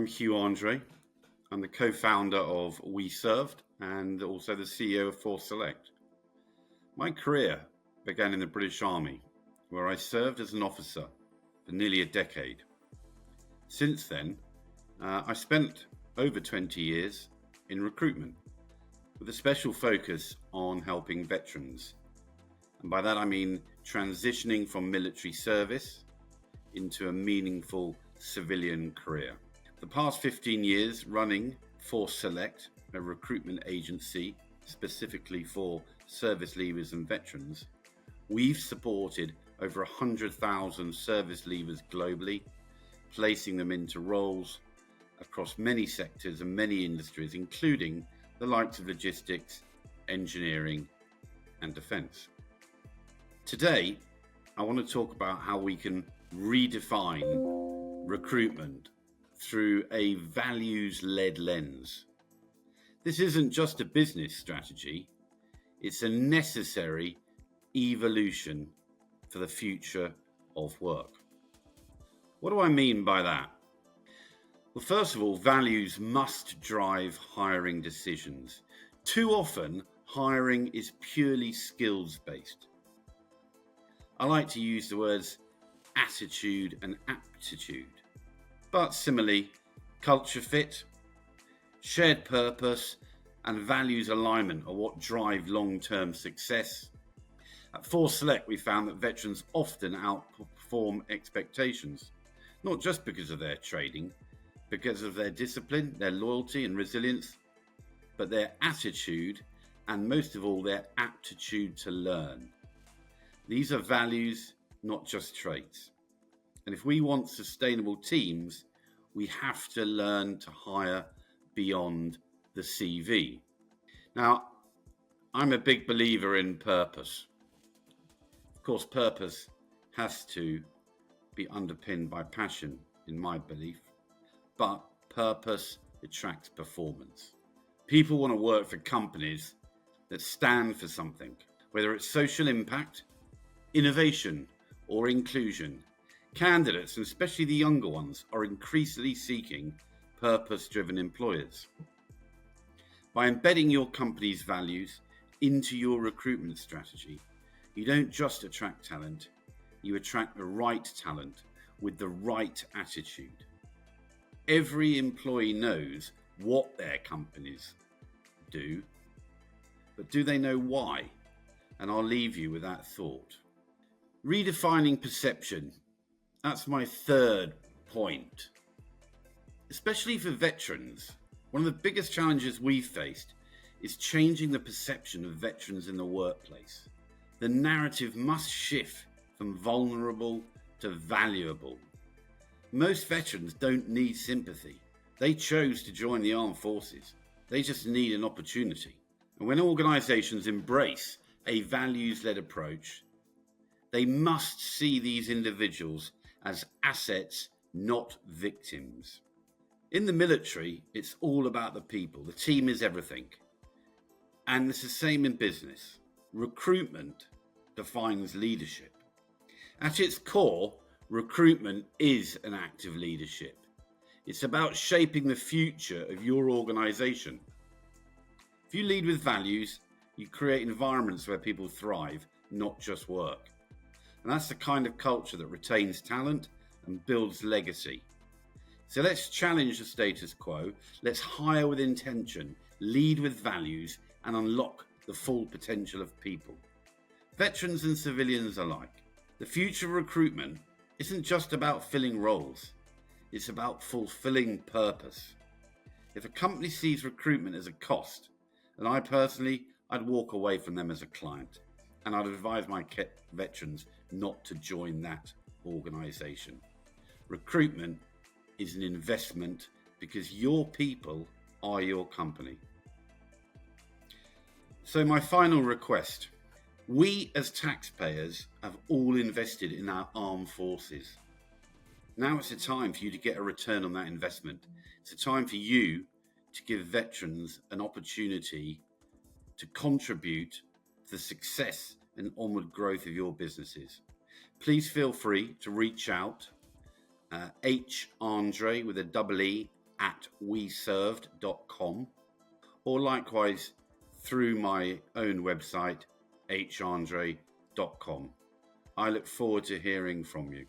Hugh Andrée. I'm the co-founder of weServed and also the CEO of ForceSelect. My career began in the British Army, where I served as an officer for nearly a decade. Since then, I spent over 20 years in recruitment with a special focus on helping veterans. And by that I mean transitioning from military service into a meaningful civilian career. For the past 15 years running ForceSelect, a recruitment agency specifically for service leavers and veterans, we've supported over 100,000 service leavers globally, placing them into roles across many sectors and many industries, including the likes of logistics, engineering, and defense. Today, I want to talk about how we can redefine recruitment through a values-led lens. This isn't just a business strategy, it's a necessary evolution for the future of work. What do I mean by that? Well, first of all, values must drive hiring decisions. Too often, hiring is purely skills-based. I like to use the words attitude and aptitude. But similarly, culture fit, shared purpose, and values alignment are what drive long-term success. At ForceSelect, we found that veterans often outperform expectations, not just because of their training, because of their discipline, their loyalty and resilience, but their attitude and most of all, their aptitude to learn. These are values, not just traits. And if we want sustainable teams, we have to learn to hire beyond the CV. Now, I'm a big believer in purpose. Of course, purpose has to be underpinned by passion, in my belief, but purpose attracts performance. People want to work for companies that stand for something, whether it's social impact, innovation, or inclusion. Candidates, and especially the younger ones, are increasingly seeking purpose-driven employers. By embedding your company's values into your recruitment strategy, you don't just attract talent, you attract the right talent with the right attitude. Every employee knows what their companies do, but do they know why? And I'll leave you with that thought. Redefining perception. That's my third point. Especially for veterans, one of the biggest challenges we've faced is changing the perception of veterans in the workplace. The narrative must shift from vulnerable to valuable. Most veterans don't need sympathy. They chose to join the armed forces. They just need an opportunity. And when organizations embrace a values-led approach, they must see these individuals as assets, not victims. In the military, it's all about the people. The team is everything. And it's the same in business. Recruitment defines leadership. At its core, recruitment is an act of leadership. It's about shaping the future of your organization. If you lead with values, you create environments where people thrive, not just work. And that's the kind of culture that retains talent and builds legacy. So let's challenge the status quo. Let's hire with intention, lead with values, and unlock the full potential of people. Veterans and civilians alike. The future of recruitment isn't just about filling roles. It's about fulfilling purpose. If a company sees recruitment as a cost, then I'd walk away from them as a client. And I'd advise my veterans not to join that organization. Recruitment is an investment because your people are your company. So my final request, we as taxpayers have all invested in our armed forces. Now it's a time for you to get a return on that investment. It's a time for you to give veterans an opportunity to contribute to the success and onward growth of your businesses. Please feel free to reach out, H Andrée with a double E at weServed.com, or likewise through my own website, hrandree.com. I look forward to hearing from you.